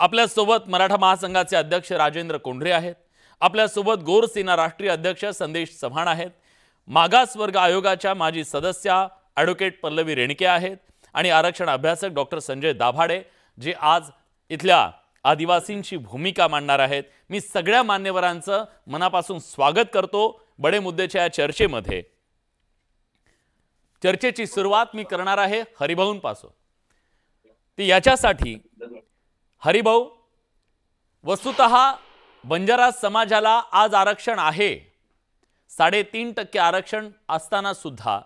आपल्यासोबत मराठा महासंघाचे अध्यक्ष राजेंद्र कोंढरे आहेत। आपल्यासोबत गोरसेना राष्ट्रीय अध्यक्ष संदेश चव्हाण आहेत। मागासवर्ग आयोगाच्या माजी सदस्य ॲडव्होकेट पल्लवी रेणके आहेत आणि आरक्षण अभ्यासक डॉक्टर संजय दाभाडे जे आज इथल्या आदिवासींची भूमिका मांडणार आहेत। मी सगळ्या मान्यवरांचं मनापासून स्वागत करतो बडे मुद्द्याच्या या चर्चेमध्ये। चर्चेची सुरुवात मी करणार आहे हरिभाऊंपासून। ती याच्यासाठी हरिभाऊ, वस्तुतः बंजारा समाजाला आज आरक्षण आहे, 3.5% आरक्षण असताना सुद्धा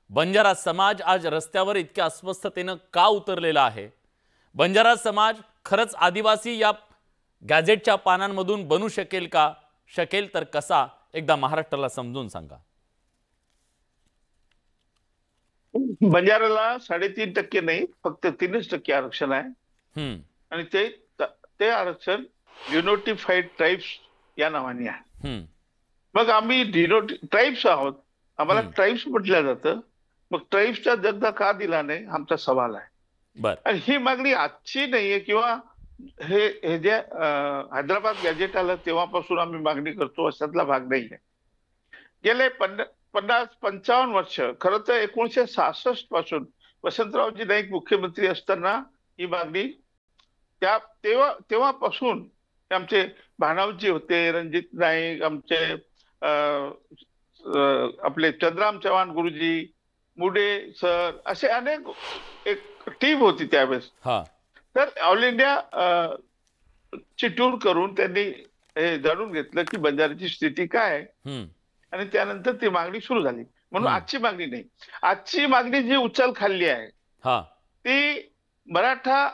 बंजारा समाज आज रस्त्यावर इतक्या अस्वस्थतेने का उतरलेला आहे? बंजारा समाज खरंच आदिवासी या गॅजेटच्या पानांमधून बनू शकेल का? शकेल तर कसा? एकदा महाराष्ट्राला समजून सांगा। बंजाराला 3.5% नाही, फक्त 3% आरक्षण आहे आणि ते आरक्षण डिनोटिफाईड ट्राइब्स या नावाने आहे। मग आम्ही ट्राइब्स आहोत, आम्हाला ट्राइब्स म्हटलं जातं, मग ट्राइब्सचा दर्जा का दिला नाही आमचा सवाल आहे। आणि ही मागणी आजची नाहीये किंवा हे जे हैदराबाद गॅजेट आलं तेव्हापासून आम्ही मागणी करतो अशातला भाग नाहीये। गेले 50-55 वर्ष, खरं तर 1966 पासून वसंतरावजी नाईक मुख्यमंत्री असताना ही मागणी तेव्हापासून आमचे भानावजी होते, रणजित नाईक, आमचे आपले चंद्राम चव्हाण गुरुजी, मुडे सर, असे अनेक एक टीम होती त्यावेळेस। तर ऑल इंडिया ची टूर करून त्यांनी हे जाणून घेतलं की बंजाराची स्थिती काय आहे आणि त्यानंतर ती मागणी सुरू झाली। म्हणून आजची मागणी नाही, आजची मागणी जी उचल खाल्ली आहे ती मराठा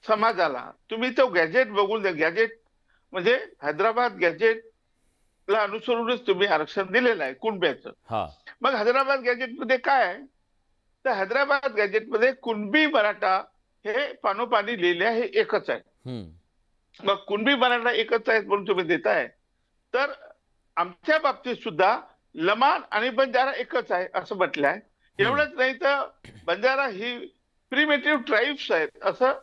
समाजाला, तुम्ही तो गॅजेट बघून द्या, गॅजेट म्हणजे हैदराबाद गॅजेटला अनुसरूनच तुम्ही आरक्षण दिलेलं आहे कुणब्याचं। मग हैदराबाद गॅजेट मध्ये काय आहे तर हैदराबाद गॅजेट मध्ये कुणबी मराठा हे पानोपानी लिहिले आहे, एकच आहे। मग कुणबी मराठा एकच आहेत म्हणून तुम्ही देताय, तर आमच्या बाबतीत सुद्धा लमाण आणि बंजारा एकच आहे असं म्हटलं आहे। एवढंच नाही तर बंजारा ही प्रिमेटिव्ह ट्राइब्स आहेत असं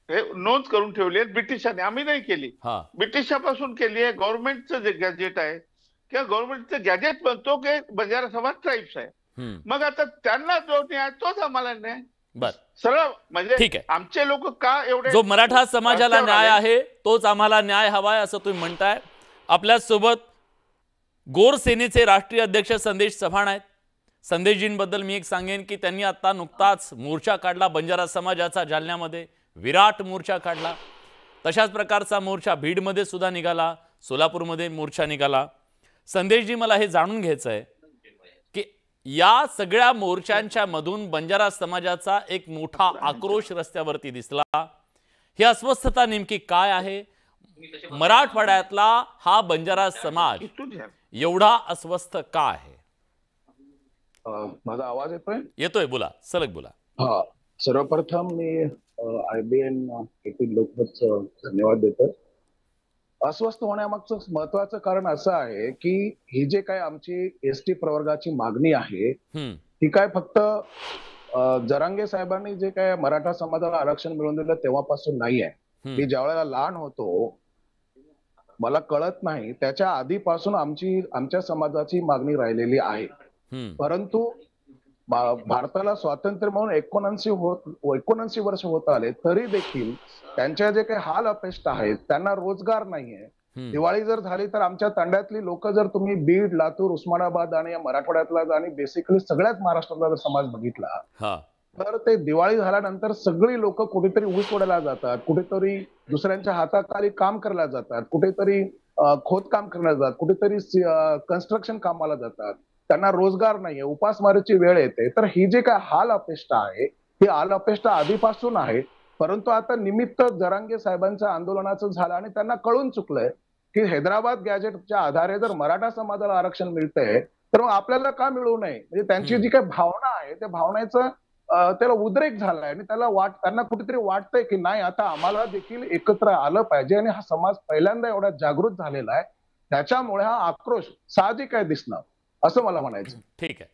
हे नोंद करून ठेवली आहे ब्रिटिशांनी, आम्ही नाही केली, ब्रिटिशापासून केली आहे। गव्हर्नमेंटचं जे गॅजेट आहे किंवा गव्हर्नमेंटचं गॅजेट म्हणतो की बंजारा समाज ट्राइब्स आहे। मग आता त्यांना जो न्याय तोच आम्हाला न्याय सरळ म्हणजे आमचे लोक का एवढे, जो मराठा समाजाला न्याय आहे तोच आम्हाला न्याय हवाय असं तुम्ही म्हणताय। आपल्या सोबत गोरसेनेचे राष्ट्रीय अध्यक्ष संदेश चव्हाण आहेत। संदेशजींबद्दल मी एक सांगेन की त्यांनी आता नुकताच मोर्चा काढला बंजारा समाजाचा, जालन्यामध्ये विराट मोर्चा काढला। तशाच प्रकारचा मोर्चा बीडमध्ये सुद्धा निघाला, सोलापूरमध्ये मोर्चा निघाला। संदेशजी, मला हे जाणून घ्यायचं आहे की या सगळ्या मोर्चांच्या मधून बंजारा समाजाचा एक मोठा आक्रोश रस्त्यावरती दिसला। ही अस्वस्थता नेमकी काय आहे? मराठवाड्यातला हा बंजारा समाज एवढा अस्वस्थ का आहे? माझा आवाज येतोय? येतोय, बोला, सलग बोला। सर्वप्रथम मी IBN येथील लोकमतचं धन्यवाद देतो। अस्वस्थ होण्यामागचं महत्वाचं कारण असं आहे की ही जे काय आमची ST प्रवर्गाची मागणी आहे ही काय फक्त जरांगे साहेबांनी जे काय मराठा समाजाला आरक्षण मिळवून दिलं तेव्हापासून नाही आहे। मी ज्यावेळेला लहान होतो, मला कळत नाही, त्याच्या आधीपासून आमच्या समाजाची मागणी राहिलेली आहे। परंतु भारताला स्वातंत्र्य म्हणून 79 वर्ष होत आले तरी देखील त्यांच्या जे काही हाल अपेष्ट आहेत, त्यांना रोजगार नाहीये। दिवाळी जर झाली तर आमच्या तांड्यातली लोक, जर तुम्ही बीड, लातूर, उस्मानाबाद आणि मराठवाड्यातला आणि बेसिकली सगळ्याच महाराष्ट्रातला जर समाज बघितला तर ते दिवाळी झाल्यानंतर सगळी लोक कुठेतरी ऊस तोडायला जातात, कुठेतरी दुसऱ्यांच्या हाताखाली काम करायला जातात, कुठेतरी खोदकाम करायला जातात, कुठेतरी कन्स्ट्रक्शन कामाला जातात, त्यांना रोजगार नाहीये, उपासमारीची वेळ येते। तर ही जे काय हाल अपेष्टा आहे ही हाल अपेष्टा आधीपासून आहे, परंतु आता निमित्त जरांगे साहेबांच्या आंदोलनाचं झालं आणि त्यांना कळून चुकलंय की हैदराबाद गॅजेटच्या आधारे जर मराठा समाजाला आरक्षण मिळतंय तर मग आपल्याला का मिळू नये, म्हणजे त्यांची जी काही भावना आहे त्या भावनेचं त्याला उद्रेक झालाय आणि त्यांना कुठेतरी वाटतंय की नाही, आता आम्हाला देखील एकत्र आलं पाहिजे आणि हा समाज पहिल्यांदा एवढा जागृत झालेला आहे, त्याच्यामुळे हा आक्रोश साहजिक आहे दिसणं असं मला म्हणायचं। ठीक आहे।